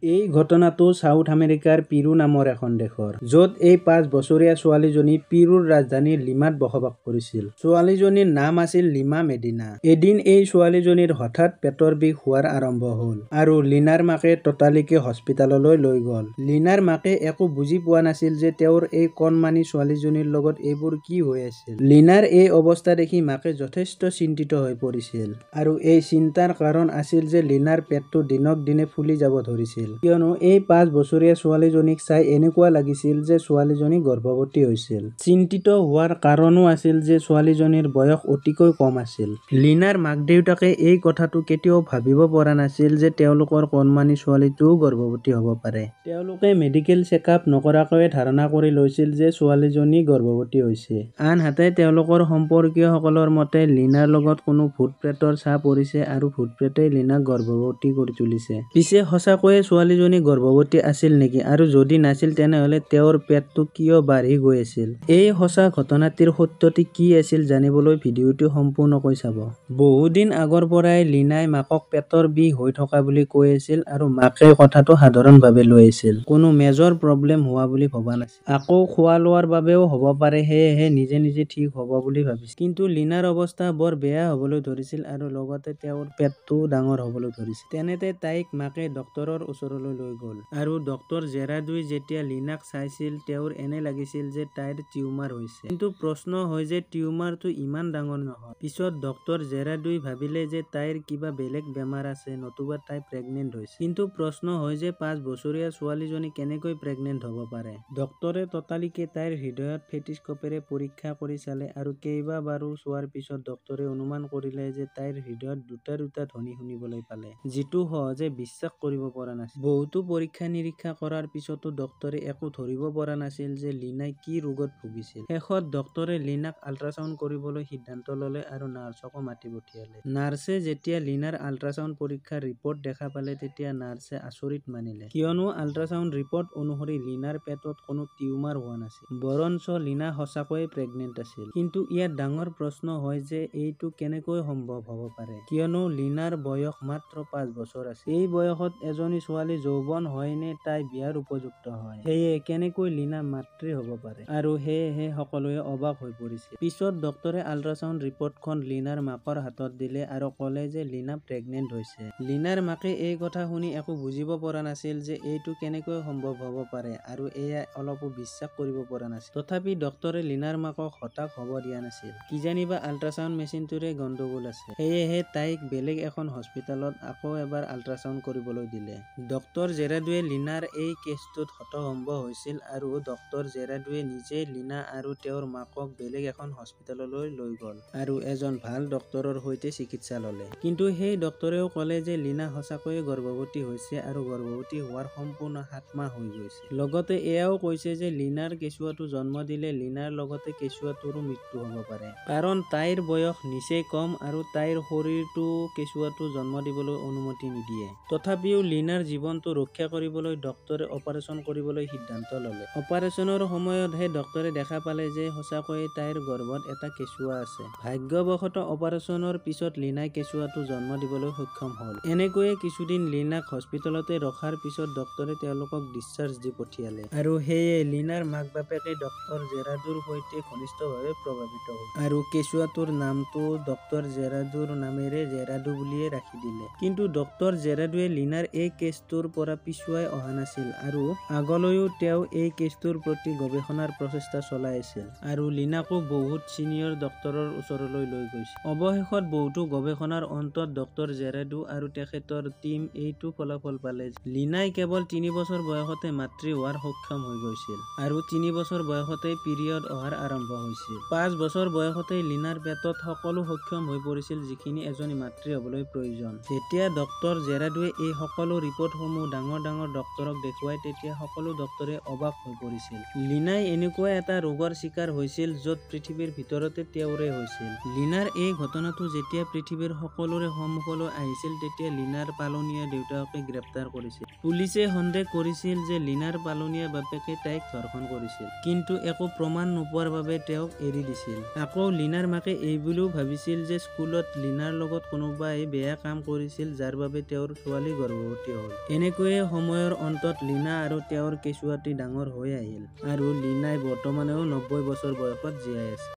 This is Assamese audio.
এই ঘটনাটো সাউথ আমেৰিকাৰ পিৰু নামৰ এখন দেশৰ, য'ত এই 5 বছৰীয়া ছোৱালীজনী পিৰুৰ ৰাজধানী লিমাত বসবাস কৰিছিল। ছোৱালীজনীৰ নাম আছিল লিমা মেডিনা। এদিন এই ছোৱালীজনীৰ হঠাৎ পেটৰ বিষ হোৱাৰ আৰম্ভ হ'ল আৰু লিনাৰ মাকে ততালিকে হস্পিতাললৈ লৈ গ'ল। লিনাৰ মাকে একো বুজি পোৱা নাছিল যে তেওঁৰ এই কণমানি ছোৱালীজনীৰ লগত এইবোৰ কি হৈ আছিল। লিনাৰ এই অৱস্থা দেখি মাকে যথেষ্ট চিন্তিত হৈ পৰিছিল আৰু এই চিন্তাৰ কাৰণ আছিল যে লিনাৰ পেটটো দিনক দিনে ফুলি যাব ধৰিছিল, কিয়নো এই 5 বছৰীয়া ছোৱালীজনীক চাই এনেকুৱা লাগিছিল যে ছোৱালীজনী গৰ্ভৱতী হৈছিল। চিন্তিত হোৱাৰ কাৰণো আছিল যে ছোৱালীজনীৰ বয়স অতিকৈ কম আছিল। লিনাৰ মাক-দেউতাকে এই কথাটো কেতিয়াও ভাবিব পৰা নাছিল যে তেওঁলোকৰ কণমানি ছোৱালীটোও গৰ্ভৱতী হ'ব পাৰে। তেওঁলোকে মেডিকেল চেকআপ নকৰাকৈয়ে ধাৰণা কৰি লৈছিল যে ছোৱালীজনী গৰ্ভৱতী হৈছে। আনহাতে তেওঁলোকৰ সম্পৰ্কীয়সকলৰ মতে লিনাৰ লগত কোনো ভূত-প্ৰেতৰ ছাঁ পৰিছে আৰু ভূত-প্ৰেতই লিনাক গৰ্ভৱতী কৰি তুলিছে। পিছে সঁচাকৈয়ে ছোৱালীজনী গৰ্ভৱতী আছিল নেকি, আৰু যদি নাছিল তেনেহ'লে তেওঁৰ পেটটো কিয় বাঢ়ি গৈ আছিল? এই সঁচা ঘটনাটিৰ সত্যটি কি আছিল জানিবলৈ ভিডিঅ'টো সম্পূৰ্ণকৈ চাব। বহুদিন আগৰ পৰাই লিনাই মাকক পেটৰ বিষ হৈ থকা বুলি কৈ আছিল আৰু মাকে কথাটো সাধাৰণভাৱে লৈ আছিল। কোনো মেজৰ প্ৰব্লেম হোৱা বুলি ভবা নাছিল। আকৌ খোৱা-লোৱাৰ বাবেও হ'ব পাৰে, সেয়েহে নিজে নিজে ঠিক হ'ব বুলি ভাবিছিল। কিন্তু লিনাৰ অৱস্থা বৰ বেয়া হ'বলৈ ধৰিছিল আৰু লগতে তেওঁৰ পেটটোও ডাঙৰ হ'বলৈ ধৰিছিল। তেনেতে তাইক মাকে ডক্তৰৰ ওচৰলৈ লৈ গ'ল আৰু ডক্তৰ জেৰাডুৱে যেতিয়া লিনাক চাইছিল তেওঁৰ এনে লাগিছিল যে তাইৰ টিউমাৰ হৈছে। কিন্তু প্ৰশ্ন হয় যে টিউমাৰটো ইমান ডাঙৰ নহয়। পিছত ডক্তৰ জেৰাডুৱে ভাবিলে যে তাইৰ কিবা বেলেগ বেমাৰ আছে, নতুবা তাই প্ৰেগনেণ্ট হৈছে। কিন্তু প্ৰশ্ন হয় যে 5 বছৰীয়া ছোৱালীজনী কেনেকৈ প্ৰেগনেণ্ট হ'ব পাৰে। ডক্তৰে ততালিকে তাইৰ হৃদয়ত ফেটিস্কোপেৰে পৰীক্ষা কৰি চালে আৰু কেইবাবাৰো চোৱাৰ পিছত ডক্তৰে অনুমান কৰিলে যে তাইৰ হৃদয়ত দুটা দুটা ধ্বনি শুনিবলৈ পালে, যিটো সহজে বিশ্বাস কৰিব পৰা নাছিল। বহুতো পৰীক্ষা-নিৰীক্ষা কৰাৰ পিছতো ডক্তৰে একো ধৰিব পৰা নাছিল যে লিনাই কি ৰোগত ভুগিছিল। শেষত ডক্তৰে লিনাক আল্ট্ৰাচাউণ্ড কৰিবলৈ সিদ্ধান্ত ল'লে আৰু নাৰ্ছকো মাতি পঠিয়ালে। নাৰ্ছে যেতিয়া লিনাৰ আল্ট্ৰাচাউণ্ড পৰীক্ষাৰ ৰিপৰ্ট দেখা পালে তেতিয়া নাৰ্ছে আচৰিত মানিলে, কিয়নো আল্ট্ৰাচাউণ্ড ৰিপৰ্ট অনুসৰি লিনাৰ পেটত কোনো টিউমাৰ হোৱা নাছিল, বৰঞ্চ লিনা সঁচাকৈয়ে প্ৰেগনেণ্ট আছিল। কিন্তু ইয়াত ডাঙৰ প্ৰশ্ন হয় যে এইটো কেনেকৈ সম্ভৱ হ'ব পাৰে, কিয়নো লিনাৰ বয়স মাত্ৰ 5 বছৰ আছিল। এই বয়সত এজনী ছোৱালী যৌৱন হয় নে তাই বিয়াৰ উপযুক্ত হয়? সেয়ে কেনেকৈ লিনা মাতৃ হ'ব পাৰে? আৰু সেয়েহে সকলোৱে অবাক হৈ পৰিছিল। পিছত ডক্তৰে আল্ট্ৰাচাউণ্ড ৰিপৰ্টখন লিনাৰ মাকৰ হাতত দিলে আৰু ক'লে যে লিনা প্ৰেগনেণ্ট হৈছে। লিনাৰ মাকে এই কথা শুনি একো বুজিব পৰা নাছিল যে এইটো কেনেকৈ সম্ভৱ হ'ব পাৰে আৰু এয়া অলপো বিশ্বাস কৰিব পৰা নাছিল। তথাপি ডক্তৰে লিনাৰ মাকক হতাশ হ'ব দিয়া নাছিল। কিজানিবা আল্ট্ৰাচাউণ্ড মেচিনটোৰে গণ্ডগোল আছে। সেয়েহে তাইক বেলেগ এখন হস্পিতালত আকৌ এবাৰ আল্ট্ৰাচাউণ্ড কৰিবলৈ দিলে। ডক্তৰ জেৰাডুৱে লিনাৰ এই কেছটোত হতভম্ব হৈছিল আৰু ডক্তৰ জেৰাডুৱে নিজে লিনা আৰু তেওঁৰ মাকক বেলেগ এখন হস্পিতাললৈ লৈ গ'ল আৰু এজন ভাল ডক্তৰৰ সৈতে চিকিৎসা ল'লে। কিন্তু সেই ডক্তৰেও ক'লে যে লিনা সঁচাকৈয়ে গৰ্ভৱতী হৈছে আৰু গৰ্ভৱতী হোৱাৰ সম্পূৰ্ণ 7 মাহ হৈ গৈছে। লগতে এয়াও কৈছে যে লিনাৰ কেঁচুৱাটো জন্ম দিলে লিনাৰ লগতে কেঁচুৱাটোৰো মৃত্যু হ'ব পাৰে, কাৰণ তাইৰ বয়স নিচেই কম আৰু তাইৰ শৰীৰটো কেঁচুৱাটো জন্ম দিবলৈ অনুমতি নিদিয়ে। তথাপিও লিনাৰ জীৱনটো ৰক্ষা কৰিবলৈ ডক্তৰে অপাৰেচন কৰিবলৈ সিদ্ধান্ত ল'লে। অপাৰেচনৰ সময়তহে ডক্তৰে দেখা পালে যে সঁচাকৈয়ে তাইৰ গৰ্ভত এটা কেঁচুৱা আছে। ভাগ্যবশতঃ অপাৰেচনৰ পিছত লিনাই কেঁচুৱাটো জন্ম দিবলৈ সক্ষম হ'ল। এনেকৈয়ে কিছুদিন লিনাক হস্পিতালতে ৰখাৰ পিছত ডক্তৰে তেওঁলোকক ডিছচাৰ্জ দি পঠিয়ালে আৰু সেয়ে লিনাৰ মাক-বাপেকে ডক্তৰ জেৰাডুৰ সৈতে ঘনিষ্ঠভাৱে প্ৰভাৱিত হ'ল আৰু কেঁচুৱাটোৰ নামটো ডক্তৰ জেৰাডুৰ নামেৰে জেৰাডু বুলিয়ে ৰাখি দিলে। কিন্তু ডক্তৰ জেৰাডুৱে লিনাৰ এই কেছটোৰ পৰা পিছুৱাই অহা নাছিল আৰু আগলৈও তেওঁ এই কেছটোৰ প্ৰতি গৱেষণাৰ প্ৰচেষ্টা চলাই আছিল আৰু লিনাকো বহুত ছিনিয়ৰ ডক্তৰৰ ওচৰলৈ লৈ গৈছিল। অৱশেষত বহুতো গৱেষণাৰ অন্তত ডক্তৰ জেৰাডু আৰু তেখেতৰ টীম এইটো ফলাফল পালে যে লিনাই কেৱল 3 বছৰ বয়সতে মাতৃ হোৱাৰ সক্ষম হৈ গৈছিল আৰু 3 বছৰ বয়সতেই পিৰিয়ড অহাৰ আৰম্ভ হৈছিল। 5 বছৰ বয়সতেই লিনাৰ পেটত সকলো সক্ষম হৈ পৰিছিল যিখিনি এজনী মাতৃ হ'বলৈ প্ৰয়োজন। যেতিয়া ডক্তৰ জেৰাডুৱে এই সকলো ৰিপৰ্টসমূহ ডাঙৰ ডাঙৰ ডক্তৰক দেখুৱাই তেতিয়া সকলো ডক্তৰে অবাক হৈ পৰিছিল। লিনাই এনেকুৱা এটা ৰোগৰ চিকাৰ হৈছিল য'ত পৃথিৱীৰ ভিতৰতে তেওঁৰে হৈছিল। লিনাৰ এই ঘটনাটো যেতিয়া পৃথিৱীৰ সকলোৰে সন্মুখলৈ আহিছিল তেতিয়া লিনাৰ পালনীয়া দেউতাকে গ্ৰেপ্তাৰ কৰিছিল। পুলিচে সন্দেহ কৰিছিল যে লিনাৰ পালনীয়া বাপেকে তাইক ধৰ্ষণ কৰিছিল, কিন্তু একো প্ৰমাণ নোপোৱাৰ বাবে তেওঁক এৰি দিছিল। আকৌ লিনাৰ মাকে এইবুলিও ভাবিছিল যে স্কুলত লিনাৰ লগত কোনোবাই বেয়া কাম কৰিছিল যাৰ বাবে তেওঁৰ ছোৱালী গৰ্ভৱতী হ'ল। এনেকৈয়ে সময়ৰ অন্তত লীনা আৰু তেওঁৰ কেঁচুৱাটি ডাঙৰ হৈ আহিল আৰু লীনাই বৰ্তমানেও 90 বছৰ বয়সত জীয়াই আছে।